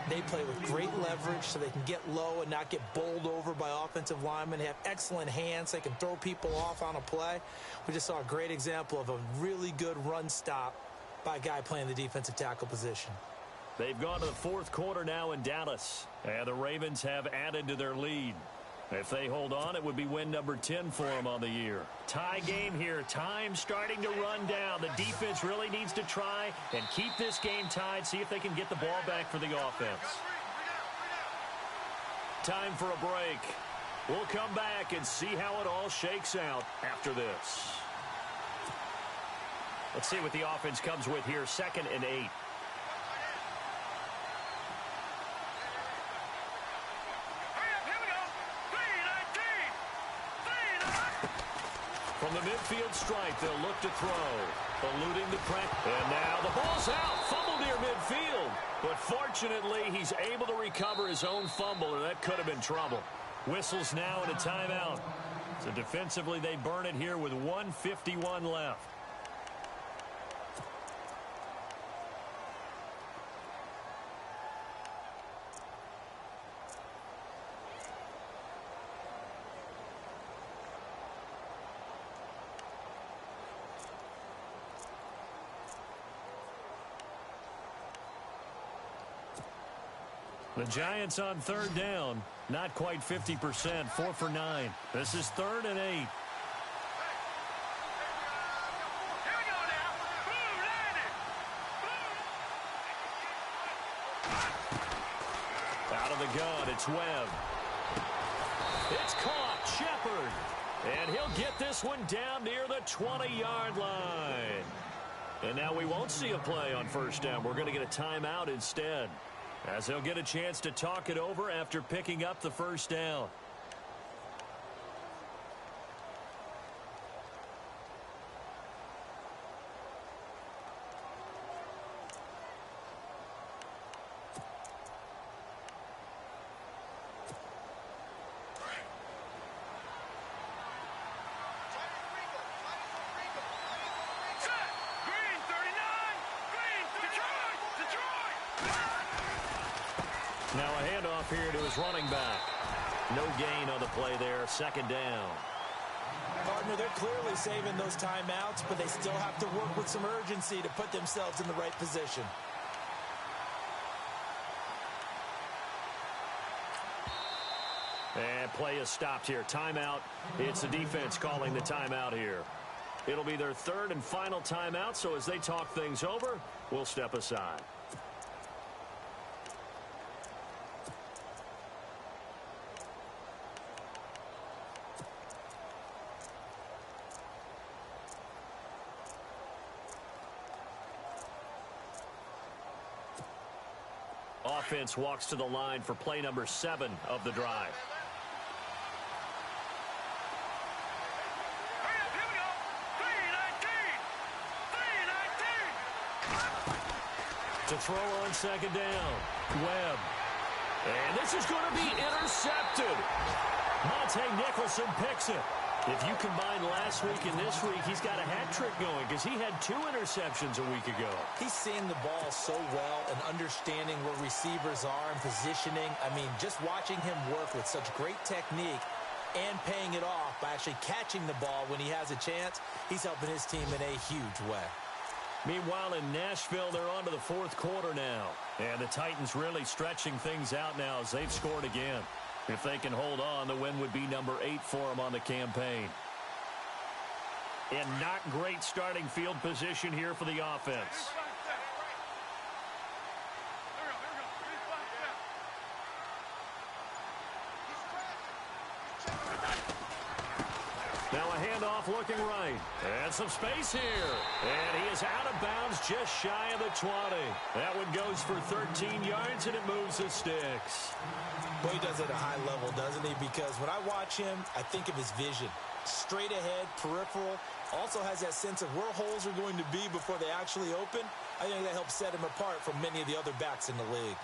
they play with great leverage so they can get low and not get bowled over by offensive linemen. They have excellent hands. They can throw people off on a play. We just saw a great example of a really good run stop by a guy playing the defensive tackle position. They've gone to the 4th quarter now in Dallas. And the Ravens have added to their lead. If they hold on, it would be win number 10 for them on the year. Tie game here. Time starting to run down. The defense really needs to try and keep this game tied, see if they can get the ball back for the offense. Time for a break. We'll come back and see how it all shakes out after this. Let's see what the offense comes with here. 2nd and 8. Hurry up, here we go. From the midfield stripe, they'll look to throw. Eluding the press. And now the ball's out. Fumble near midfield. But fortunately, he's able to recover his own fumble, or that could have been trouble. Whistles now and a timeout. So defensively, they burn it here with 1:51 left. The Giants on third down. Not quite 50%. 4 for 9. This is 3rd and 8. Here we go now. Boom, landed. Boom. Out of the gun, it's Webb. It's caught. Shepard. And he'll get this one down near the 20-yard line. And now we won't see a play on first down. We're going to get a timeout instead, as they'll get a chance to talk it over after picking up the first down. Set. Green 39. Green. Detroit. Now a handoff here to his running back. No gain on the play there. 2nd down. Gardner, they're clearly saving those timeouts, but they still have to work with some urgency to put themselves in the right position. And play is stopped here. Timeout. It's the defense calling the timeout here. It'll be their 3rd and final timeout, so as they talk things over, we'll step aside. Offense walks to the line for play number 7 of the drive. Hurry up, here we go. 3-19. 3-19. To throw on 2nd down. Webb. And this is going to be intercepted. Monte Nicholson picks it. If you combine last week and this week, he's got a hat trick going because he had 2 interceptions a week ago. He's seeing the ball so well and understanding where receivers are and positioning. I mean, just watching him work with such great technique and paying it off by actually catching the ball when he has a chance, he's helping his team in a huge way. Meanwhile, in Nashville, they're on to the 4th quarter now. And the Titans really stretching things out now as they've scored again. If they can hold on, the win would be number 8 for them on the campaign. And not great starting field position here for the offense. Now a handoff looking right. And some space here. And he is out of bounds just shy of the 20. That one goes for 13 yards, and it moves the sticks. Well, he does it at a high level, doesn't he? Because when I watch him, I think of his vision. Straight ahead, peripheral. Also has that sense of where holes are going to be before they actually open. I think that helps set him apart from many of the other backs in the league.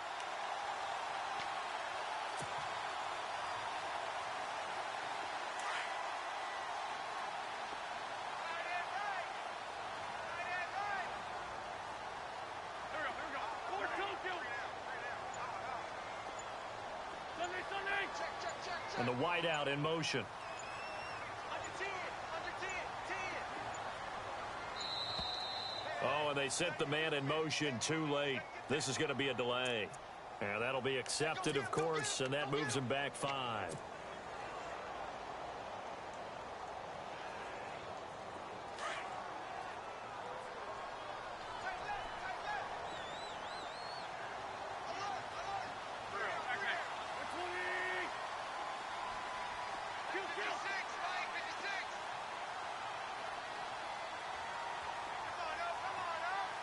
And the wide out in motion. Oh, and they sent the man in motion too late. This is going to be a delay. And that'll be accepted, of course, and that moves him back 5.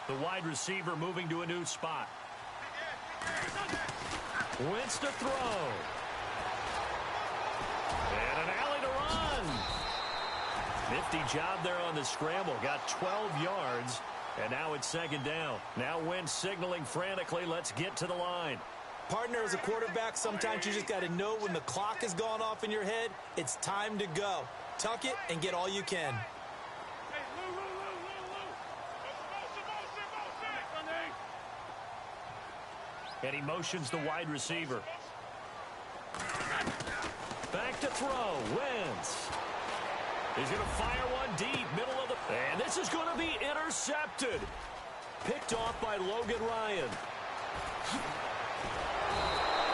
The wide receiver moving to a new spot. Wentz to throw. And an alley to run. Nifty job there on the scramble. Got 12 yards, and now it's second down. Now Wentz signaling frantically, let's get to the line. Partner, as a quarterback, sometimes you just got to know when the clock has gone off in your head, it's time to go. Tuck it and get all you can. And he motions the wide receiver. Back to throw. Wentz. He's going to fire one deep, middle of the... And this is going to be intercepted. Picked off by Logan Ryan.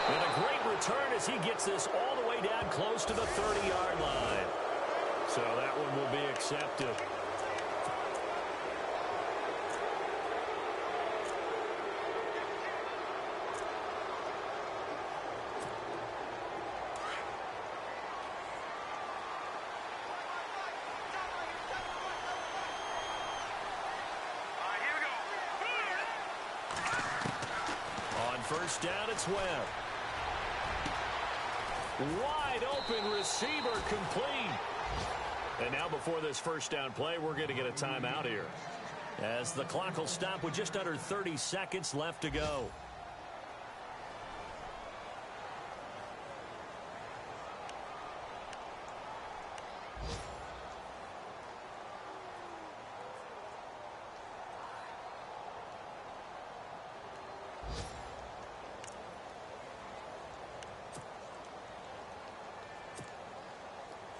And a great return as he gets this all the way down close to the 30-yard line. So that one will be accepted. First down, it's Webb. Wide open receiver complete. And now before this first down play, we're going to get a timeout here, as the clock will stop with just under 30 seconds left to go.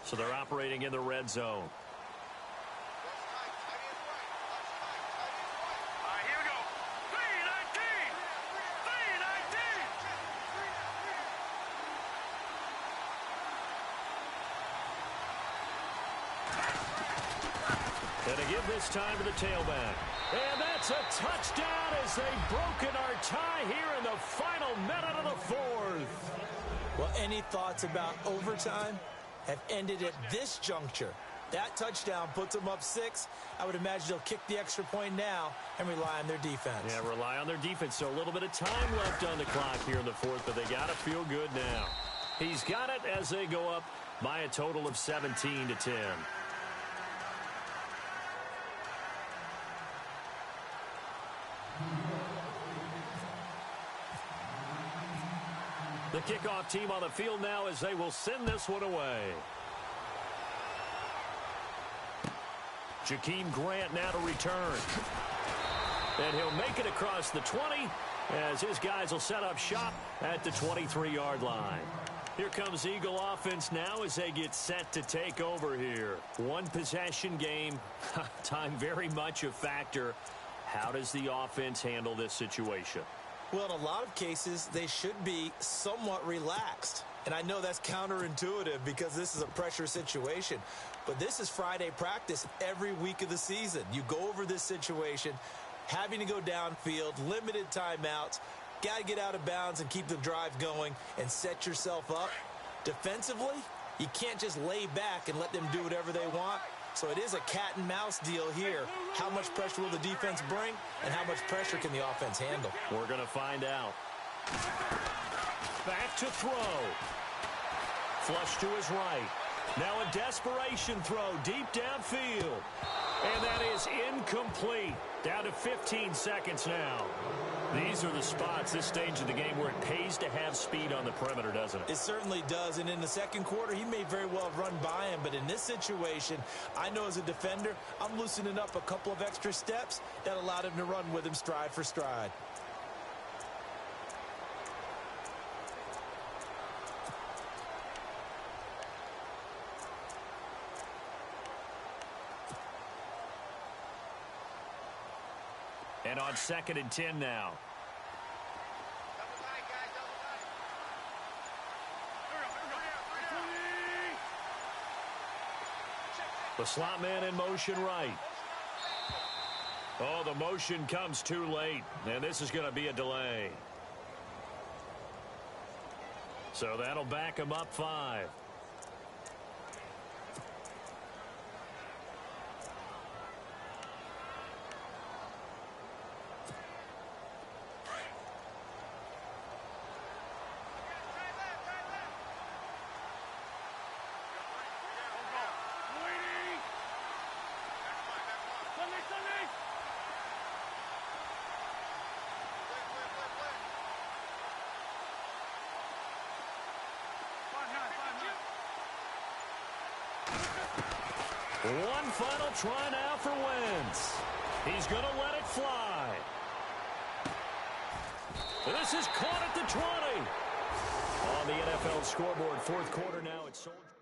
So they're operating in the red zone. Here we go. 3-19. 3-19. And to give this time to the tailback. And that's a touchdown as they've broken our tie here in the final minute of the fourth. Well, any thoughts about overtime have ended at this juncture? That touchdown puts them up 6. I would imagine they'll kick the extra point now and rely on their defense. Yeah, rely on their defense. So a little bit of time left on the clock here in the fourth, but they got to feel good now. He's got it as they go up by a total of 17-10. The kickoff team on the field now as they will send this one away. Jakeem Grant now to return. And he'll make it across the 20 as his guys will set up shop at the 23-yard line. Here comes Eagle offense now as they get set to take over here. One possession game. Time very much a factor. How does the offense handle this situation? Well, in a lot of cases, they should be somewhat relaxed. And I know that's counterintuitive because this is a pressure situation. But this is Friday practice every week of the season. You go over this situation, having to go downfield, limited timeouts, got to get out of bounds and keep the drive going and set yourself up. Defensively, you can't just lay back and let them do whatever they want. So it is a cat and mouse deal here. How much pressure will the defense bring, and how much pressure can the offense handle? We're going to find out. Back to throw. Flush to his right. Now a desperation throw deep downfield. And that is incomplete. Down to 15 seconds now. These are the spots, this stage of the game, where it pays to have speed on the perimeter, doesn't it? It certainly does. And in the second quarter, he may very well have run by him. But in this situation, I know as a defender, I'm loosening up a couple of extra steps that allowed him to run with him stride for stride. And on 2nd and 10 now. The slot man in motion right. Oh, the motion comes too late, and this is going to be a delay. So that'll back him up 5. One final try now for Wentz. He's going to let it fly. This is caught at the 20. On the NFL scoreboard, fourth quarter now, it's Soldier.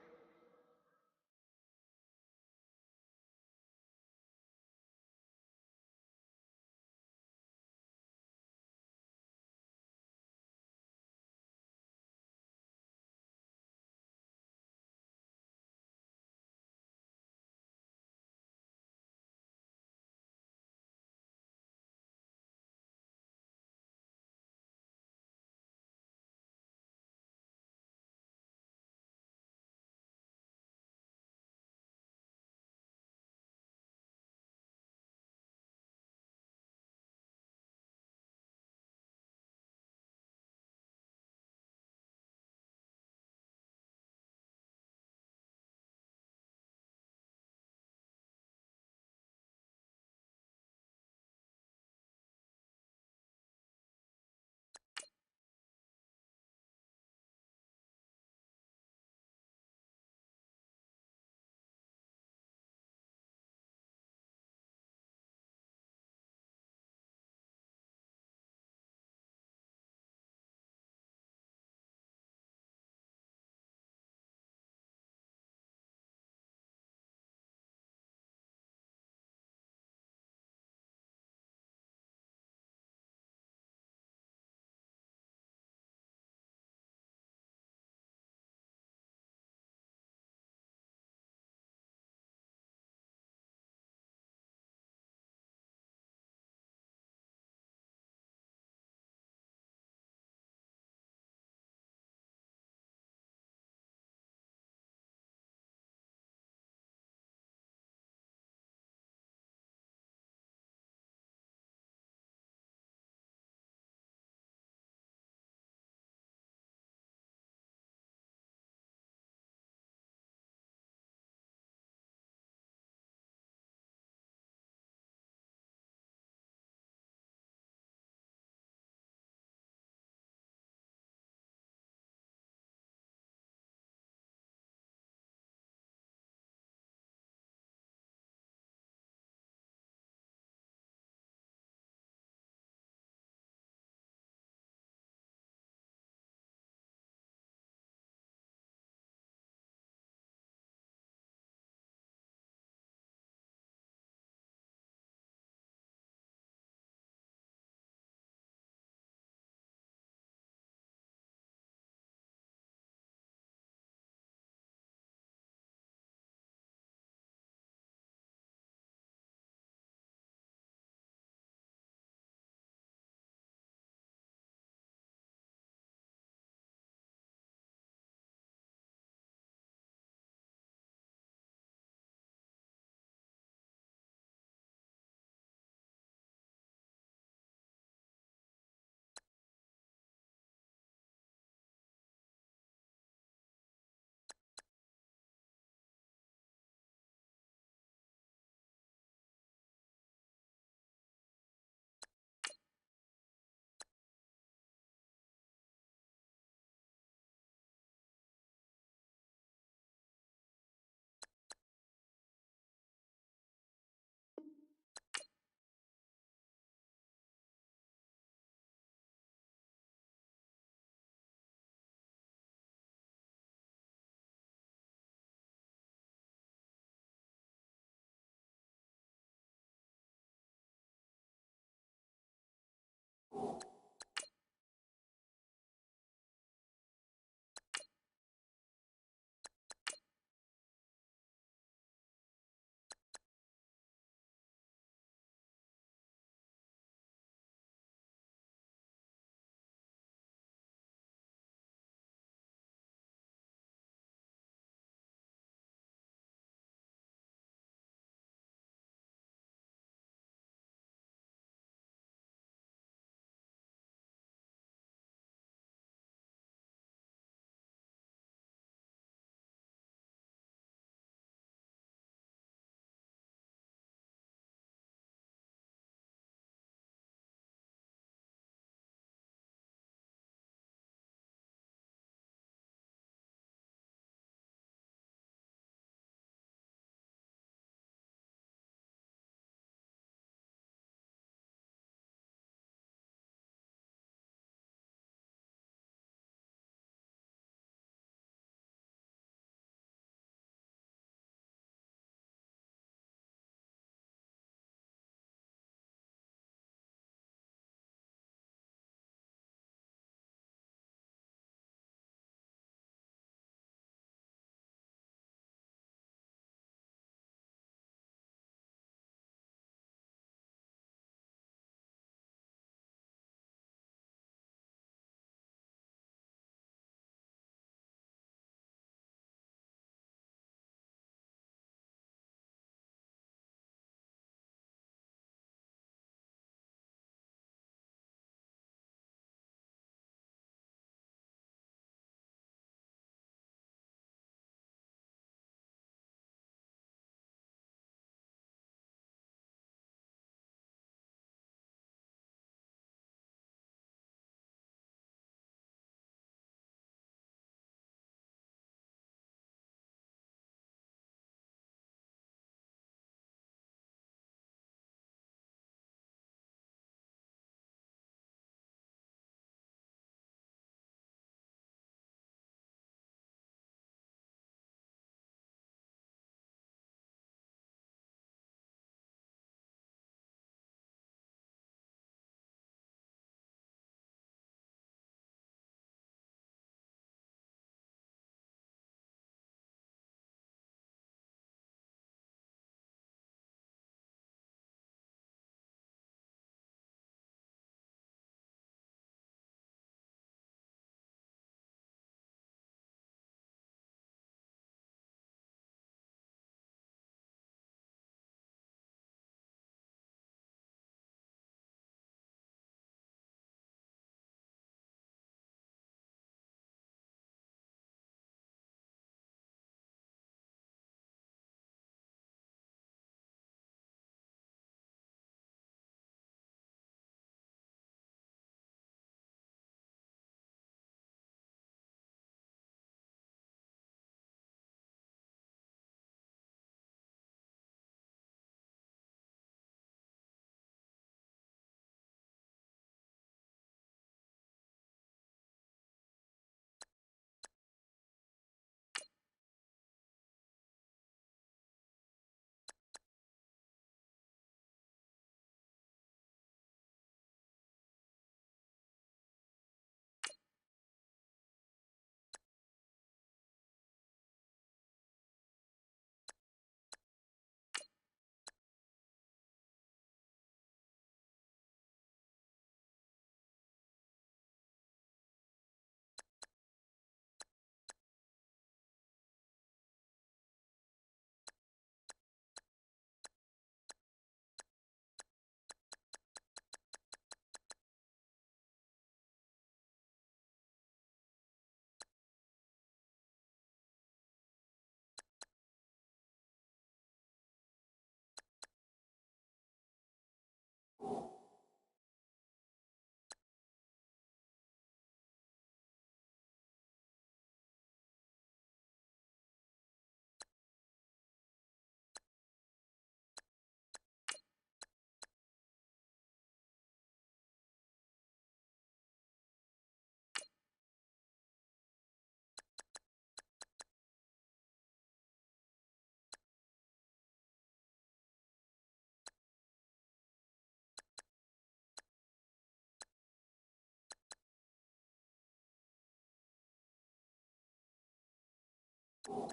You